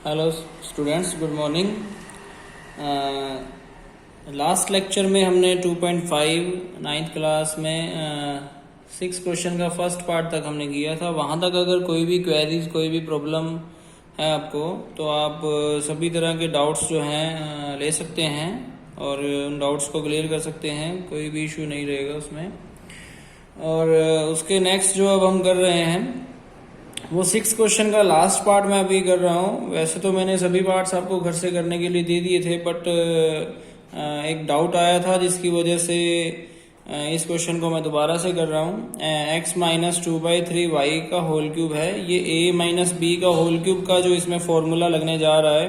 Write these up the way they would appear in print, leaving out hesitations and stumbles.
Hello students, good morning. Last lecture में हमने 2.5 ninth class में 6 क्वेश्चन का फर्स्ट पार्ट तक हमने किया था। वहाँ तक अगर कोई भी क्वेरीज, कोई भी प्रॉब्लम है आपको, तो आप सभी तरह के डाउट्स जो हैं ले सकते हैं और उन डाउट्स को क्लियर कर सकते हैं। कोई भी इशू नहीं रहेगा उसमें। और उसके नेक्स्ट जो अब हम कर रहे हैं वो 6 क्वेश्चन का लास्ट पार्ट मैं अभी कर रहा हूँ। वैसे तो मैंने सभी पार्ट्स आपको घर से करने के लिए दे दिए थे, बट एक डाउट आया था जिसकी वजह से इस क्वेश्चन को मैं दोबारा से कर रहा हूँ। x माइनस 2/3 y का होल क्यूब है। ये a माइनस बी का होल क्यूब का जो इसमें फॉर्मूला लगने जा रहा है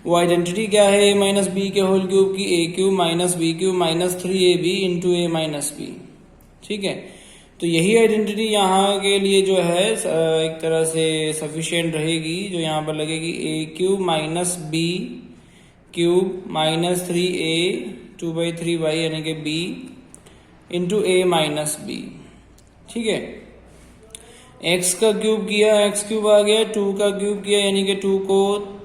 वो आइडेंटिटी क्या है a माइनस बी के होल क्यूब की, a cube minus B cube minus 3ab into a minus B. ठीक है, तो यही आइडेंटिटी यहाँ के लिए जो है एक तरह से सफिशिएंट रहेगी, जो यहाँ पर लगेगी a cube minus B cube minus 3a 2/3y यानी कि b into a minus B. ठीक है, x का क्यूब किया, x क्यूब आ गया, 2 का क्यूब किया यानी कि 2 को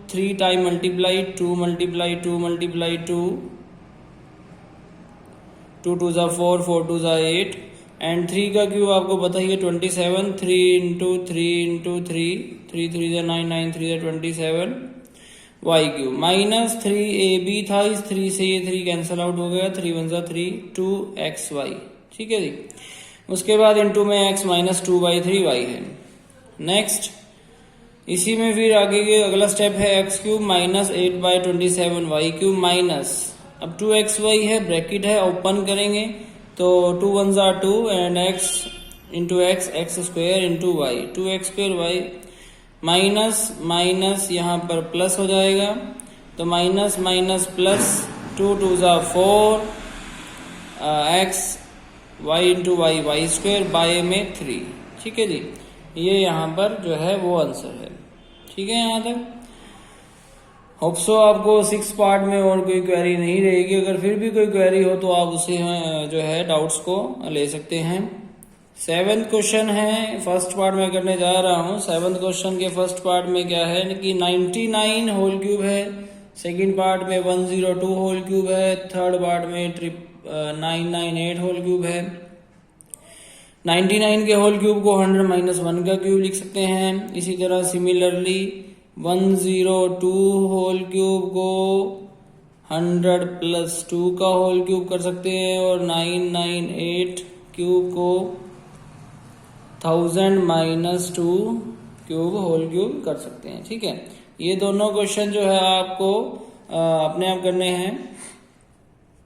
3 टाइम मल्टीप्लाई, 2 मल्टीप्लाई 2 मल्टीप्लाई 2, 2 2 ज़ा 4, 4 2 ज़ा 8, एंड 3 का क्यूब आपको पता ही है 27, 3 इंटू 3 इंटू 3, 3 3 ज़ा 9, 9 3 ज़ा 27 y क्यूब माइनस 3ab था। इस 3 से ये 3 कैंसिल आउट हो गया, 3 1 ज़ा 3, 2xy। ठीक है जी, उसके बाद इंटू में x माइनस 2/3y है। नेक्स्ट इसी में फिर आगे के अगला स्टेप है x cube minus 8/27y cube minus, अब 2xy है, ब्रैकेट है, ओपन करेंगे तो 2 1 ज़ा 2 and x into x, x square into y, 2x square y minus minus यहाँ पर प्लस हो जाएगा, तो माइनस माइनस प्लस, 2 2 ज़ा 4 x y into y, y square by में 3। ठीक है जी, ये यहाँ पर जो है वो आंसर है। ठीक है, यहाँ तक होप सो आपको 6 पार्ट में और कोई क्वेरी नहीं रहेगी। अगर फिर भी कोई क्वेरी हो तो आप उसे जो है डाउट्स को ले सकते हैं। 7th क्वेश्चन है, फर्स्ट पार्ट में करने जा रहा हूँ। 7th क्वेश्चन के फर्स्ट पार्ट में क्या है कि 99 होल क्यूब है, सेकंड पार्ट में 102 होल क्यूब है, थर्ड पार्ट में 998 होल क्यूब है। 99 के होल क्यूब को 100 माइनस 1 का क्यूब लिख सकते हैं। इसी तरह सिमिलरली 102 होल क्यूब को 100 प्लस 2 का होल क्यूब कर सकते हैं, और 998 क्यूब को 1000 माइनस 2 क्यूब होल क्यूब कर सकते हैं। ठीक है, ये दोनों क्वेश्चन जो है आपको अपने आप करने हैं,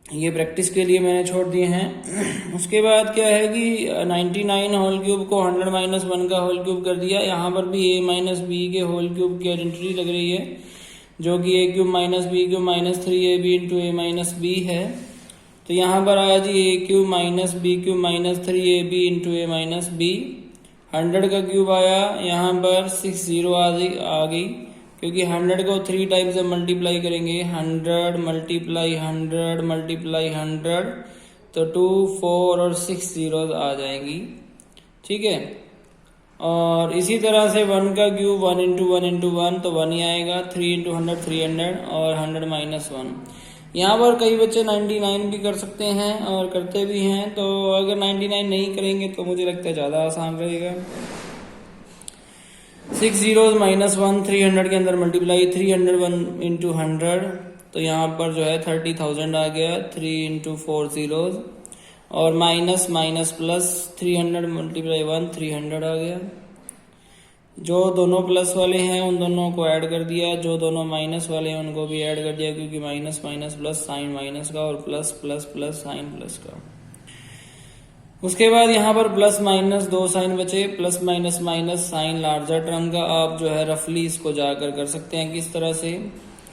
ये प्रैक्टिस के लिए मैंने छोड़ दिए हैं। उसके बाद क्या है कि 99 होल क्यूब को 100 माइनस 1 का होल क्यूब कर दिया। यहाँ पर भी a माइनस बी के होल क्यूब की आइडेंटिटी लग रही है, जो कि a cube minus B cube minus 3ab into a minus b है। तो यहाँ पर आया जी a cube minus B cube minus 3ab into a minus b. 100 का क्यूब आया, यहाँ पर 60 आ गई, क्योंकि 100 को 3 टाइम्स से मल्टीप्लाई करेंगे, 100 मल्टीप्लाई 100 मल्टीप्लाई 100, तो 2 4 और 6 जीरोज आ जाएंगी। ठीक है, और इसी तरह से 1 का क्यूब 1 इंटू 1 इंटू 1 तो 1 ही आएगा, 3 इंटू 100 300 और 100 माइनस 1। यहाँ पर कई बच्चे 99 भी कर सकते हैं और करते भी हैं, तो अगर 99 नहीं करेंगे तो मुझे लगता है ज़्यादा आसान रहेगा। 6 जीरोज माइनस 1, 300 के अंदर मल्टीप्लाई, 300 1 इंटू 100, तो यहाँ पर जो है 30,000 आ गया, 3 इंटू 4 जीरोज, और माइनस माइनस प्लस 300 मल्टीप्लाई 1 300 आ गया। जो दोनों प्लस वाले हैं उन दोनों को ऐड कर दिया, जो दोनों माइनस वाले हैं उनको भी ऐड कर दिया, क्योंकि minus minus plus sign minus का और plus plus plus sign plus का। उसके बाद यहाँ पर प्लस माइनस 2 साइन बचे, plus minus minus sign larger term का आप जो है रफली इसको जाकर कर सकते हैं किस तरह से,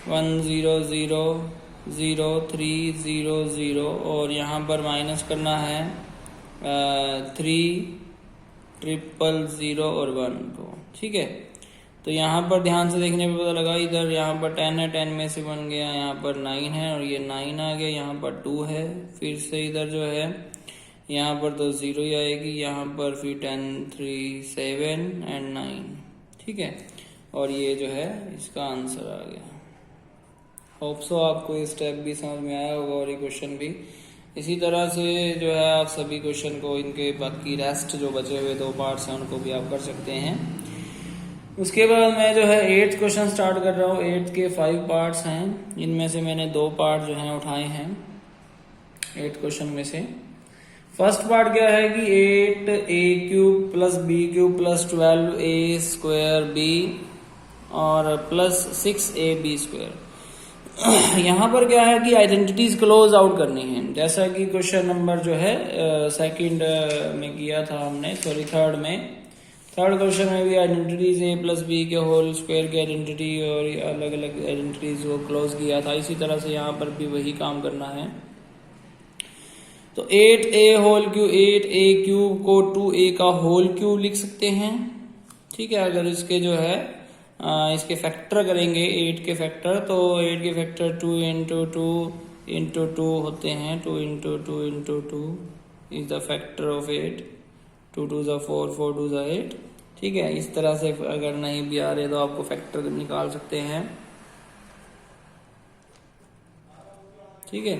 1 0 0 0 3 0 0, और यहाँ पर माइनस करना है 3 ट्रिपल 0 और 1 को। ठीक है, तो यहाँ पर ध्यान से देखने पे पता लगा, इधर यहाँ पर 10 है, 10 में से 1 गया, यहाँ पर 9 है और ये 9 आ गया, यहाँ पर 2 है, फिर से इधर जो है यहाँ पर तो 0 ही आएगी, यहाँ पर फिर 10 3 7 एंड 9। ठीक है, और ये जो है इसका आंसर आ गया। होप सो आपको ये स्टेप भी समझ में आया होगा और ये क्वेश्चन भी। इसी तरह से जो है आप सभी क्वेश्चन को, इनके बाकी रेस्ट जो बचे हुए 2 पार्ट्स हैं उनको भी आप कर सकते हैं। उसके बाद मैं जो है 8th क्वेश्चन स्टार्ट कर रहा हूँ। 8th के 5 पार्ट्स हैं, इनमें से मैंने 2 पार्ट जो हैं उठाए हैं 8th क्वेश्चन में से। फर्स्ट पार्ट क्या है कि 8a³ + b³ + 12a² और प्लस 6ab²। यहाँ पर क्या है कि आइडेंटिटीज क्लोज आउट करनी है, जैसा कि क्वेश्चन नंबर जो है सेकंड में किया था हमने, सॉरी थर्ड क्वेश्चन में भी आइडेंटिटीज a+b² की आइडेंटिटी और अलग अलग आइडेंटिटीज को क्लोज किया था। इसी तरह से यहाँ पर भी वही काम करना है। तो 8a³ को 2a का होल क्यूब लिख सकते हैं, ठीक है। अगर इसके जो है इसके फैक्टर करेंगे 8 के फैक्टर, तो 8 के फैक्टर 2 × 2 होते हैं। 2 × 2 × 2 इज द फैक्टर ऑफ 8। 2 2 = 4, 4 2 = 8, ठीक है। इस तरह से अगर नहीं भी आ रहे तो आपको फैक्टर निकाल सकते हैं, ठीक है।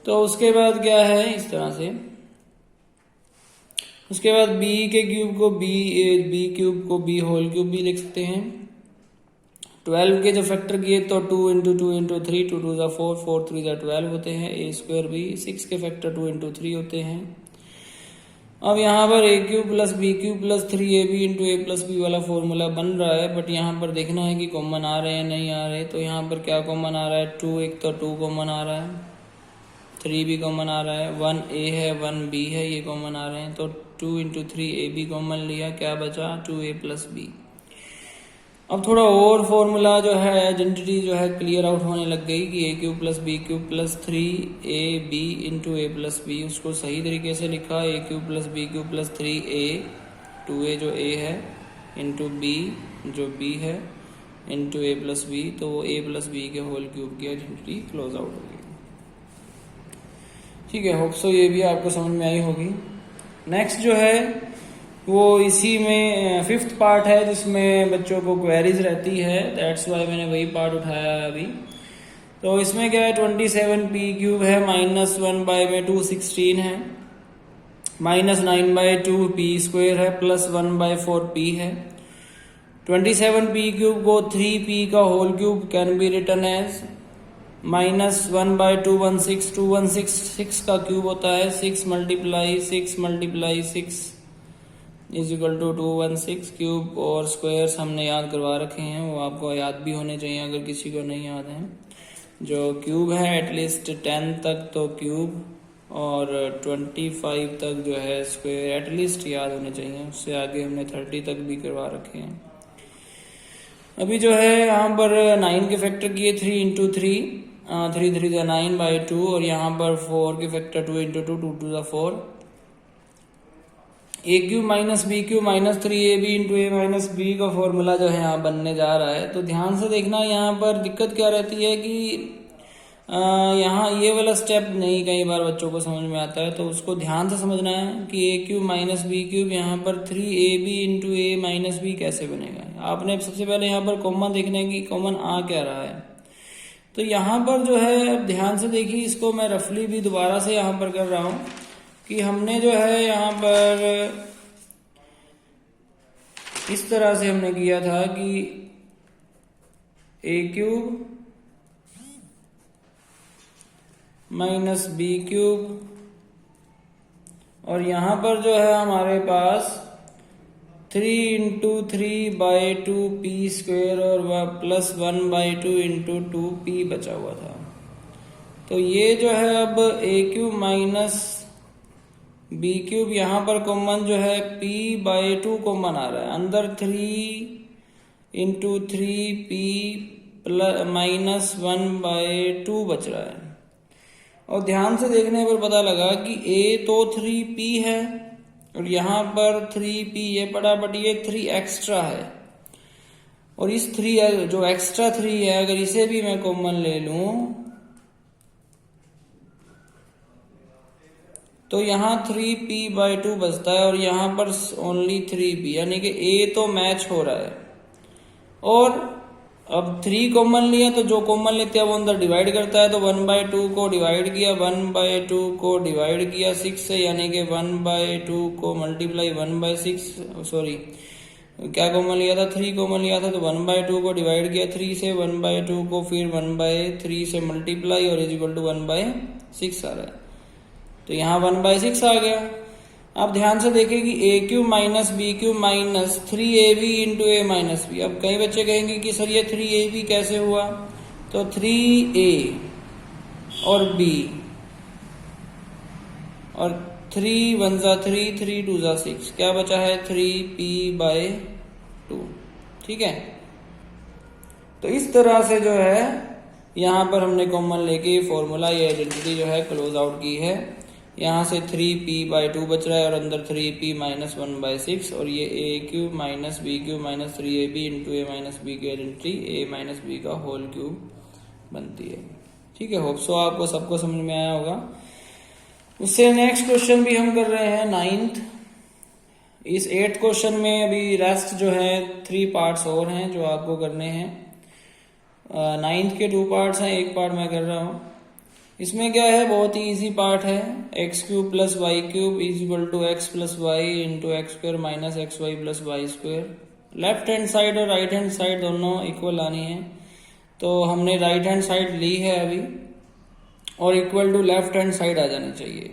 तो उसके बाद क्या है, इस तरह से उसके बाद b³ को b³ को b होल क्यूब भी लिख सकते हैं। 12 के जो फैक्टर किए तो 2 × 2 × 3, 2 2 = 4, 4 3 = 12 होते हैं। a² भी 6 के फैक्टर 2 × 3 होते हैं। अब यहाँ पर a³ + b³ + 3ab × a + b वाला फॉर्मूला बन रहा है, बट यहाँ पर देखना है कि कॉमन आ रहे हैं नहीं आ रहे। तो यहाँ पर क्या कॉमन आ रहा है, 2, एक तो 2 कॉमन आ रहा है, 3 भी कॉमन आ रहा है, 1a है 1b है, ये कॉमन आ रहे हैं। तो 2 × 3ab कॉमन लिया, क्या बचा 2a + b। अब थोड़ा और फॉर्मूला जो है आइडेंटिटी जो है क्लियर आउट होने लग गई कि a³ + b³ + 3ab × a + b। उसको सही तरीके से लिखा, a³ + b³ + 3a, 2a जो a है × b जो b है × a + b, तो a + b के होल क्यूब की आइडेंटिटी क्लोज आउट होगी, ठीक है। होप सो ये भी आपको समझ में आई होगी। नेक्स्ट जो है वो इसी में 5th पार्ट है, जिसमें बच्चों को क्वेरीज रहती है, दैट्स वाई मैंने वही पार्ट उठाया है अभी। तो इसमें क्या है, 27p³ है, -1/2 16 है, -9/2p² है, +1/4p है। 27p³ को 3p का whole cube can be written as -1/2 16, 216 6 का क्यूब होता है, 6 × 6 इज इक्वल टू 216 क्यूब। और स्क्वायर्स हमने याद करवा रखे हैं, वो आपको याद भी होने चाहिए अगर किसी को नहीं याद है। जो क्यूब है एटलीस्ट 10 तक तो क्यूब और 25 तक जो है स्क्वायर एटलीस्ट याद होने चाहिए, उससे आगे हमने 30 तक भी करवा रखे हैं। अभी जो है यहाँ पर 9 के फैक्टर किए 3 × 3, 3 3 = 9/2, और यहाँ पर 4 के factor 2 × 2, 2 2 = 4। a³ - b³ - 3ab × a - b का फॉर्मूला जो है यहाँ बनने जा रहा है। तो ध्यान से देखना, यहाँ पर दिक्कत क्या रहती है कि यहाँ ये वाला स्टेप नहीं कई बार बच्चों को समझ में आता है, तो उसको ध्यान से समझना है कि a³ - b³ यहाँ पर 3ab × a - b कैसे बनेगा। आपने सबसे पहले यहाँ पर कॉमन देखना है कि कॉमन आ क्या रहा है। तो यहाँ पर जो है ध्यान से देखिए, इसको मैं रफली भी दोबारा से यहाँ पर कर रहा हूँ कि हमने जो है यहाँ पर इस तरह से हमने किया था कि a³ - b³ और यहाँ पर जो है हमारे पास 3 × 3/2p² और +1/2 × 2p बचा हुआ था। तो ये जो है अब a³ - b³ यहाँ पर कॉमन जो है p/2 कॉमन आ रहा है, अंदर 3 × 3p -1/2 बच रहा है। और ध्यान से देखने पर पता लगा कि a तो 3p है और यहाँ पर 3p ये पड़ा, बट ये 3 एक्स्ट्रा है। और इस 3 जो एक्स्ट्रा 3 है, अगर इसे भी मैं कॉमन ले लूं तो यहाँ 3p/2 बचता है और यहाँ पर ओनली 3p, यानी कि a तो मैच हो रहा है। और अब 3 कॉमन लिया तो जो कॉमन लेते हैं वो अंदर डिवाइड करता है, तो 1/2 को डिवाइड किया, 1/2 को डिवाइड किया 6 से, यानी कि 1/2 को मल्टीप्लाई 1/6, सॉरी क्या कॉमन लिया था, 3 कॉमन लिया था, तो 1/2 को डिवाइड किया 3 से, 1/2 को फिर 1/3 से मल्टीप्लाई और इज इक्वल टू 1/6 आ रहा है, तो यहाँ 1/6 आ गया। अब ध्यान से देखिए कि a cube minus b cube minus 3ab into a minus b. अब कई बच्चे कहेंगे कि सर ये 3ab कैसे हुआ, तो 3a और b और 3 1 जा 3, 3 2 जा 6, क्या बचा है 3p/2, ठीक है। तो इस तरह से जो है यहाँ पर हमने कॉमन लेके फॉर्मूला ये आइडेंटिटी जो है क्लोज आउट की है। यहाँ से 3p/2 बच रहा है और अंदर 3p माइनस 1/6, और ये a cube minus B cube minus 3ab into a minus b की आइडेंटिटी ए माइनस बी का होल क्यूब बनती है, ठीक है। होप सो आपको सबको समझ में आया होगा। उससे नेक्स्ट क्वेश्चन भी हम कर रहे हैं 9th। इस 8th क्वेश्चन में अभी रेस्ट जो है 3 पार्ट्स और हैं जो आपको करने हैं। 9th के 2 पार्ट्स हैं, एक पार्ट मैं कर रहा हूँ। इसमें क्या है, बहुत ही इजी पार्ट है, x cube plus y cube is equal to x plus y into x square minus x y plus y square. Left hand side और राइट हैंड साइड दोनों इक्वल आनी है, तो हमने राइट हैंड साइड ली है अभी, और equal to left hand side आ जानी चाहिए,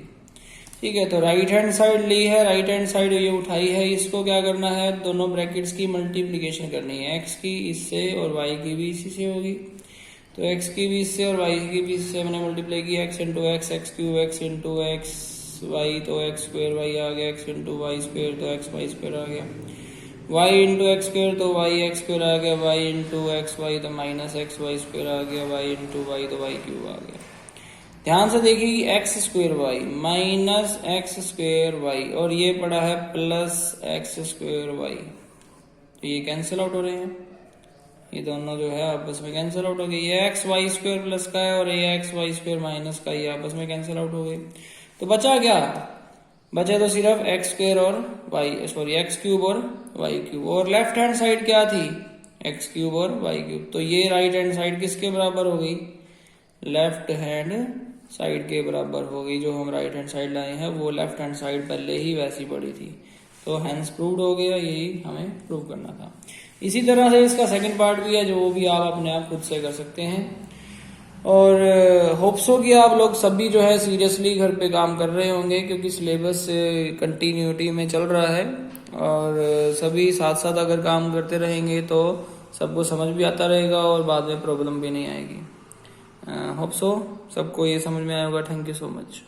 ठीक है। तो राइट हैंड साइड ली है, राइट हैंड साइड ये उठाई है, इसको क्या करना है, दोनों ब्रैकेट्स की मल्टीप्लीकेशन करनी है, एक्स की इससे और वाई की भी इसी से होगी, तो x की भी इससे और y की भी इससे मैंने मल्टीप्लाई किया, x into x, x cube x into x y, तो एक्स स्क्वायर वाई आ गया, x इंटू वाई स्क्वायर तो एक्स वाई स्क्वायर आ गया, y इंटू एक्स स्क्वायर तो वाई एक्स स्क्वायर आ गया, y इंटू एक्स वाई तो माइनस एक्स वाई स्क्वायर आ गया, y इंटू वाई तो वाई क्यूब आ गया। ध्यान से देखिए कि x square y minus x square y और ये पड़ा है प्लस एक्स स्क्वायर वाई, तो ये कैंसिल आउट हो रहे हैं, ये दोनों जो है आपस में कैंसिल आउट हो गए। ये एक्स वाई स्क्वायर प्लस का है और ये एक्स वाई स्क्वायर माइनस का, ये आपस में कैंसिल आउट हो गए। तो बचा क्या, बचा तो सिर्फ एक्स स्क्वायर और वाई, सॉरी एक्स क्यूब और वाई क्यूब, और लेफ्ट हैंड साइड क्या थी, एक्स क्यूब और वाई क्यूब। तो ये राइट हैंड साइड किसके बराबर हो गई, लेफ्ट हैंड साइड के बराबर हो गई। जो हम राइट हैंड साइड लाए हैं वो लेफ्ट हैंड साइड पहले ही वैसी पड़ी थी, तो हैंस प्रूव्ड हो गया, यही हमें प्रूव करना था। इसी तरह से इसका सेकंड पार्ट भी है, जो भी आप अपने आप खुद से कर सकते हैं। और होप्सो कि आप लोग सभी जो है सीरियसली घर पे काम कर रहे होंगे, क्योंकि सिलेबस कंटिन्यूटी में चल रहा है, और सभी साथ साथ अगर काम करते रहेंगे तो सबको समझ भी आता रहेगा और बाद में प्रॉब्लम भी नहीं आएगी। होप्सो सबको ये समझ में आया होगा। Thank you so much.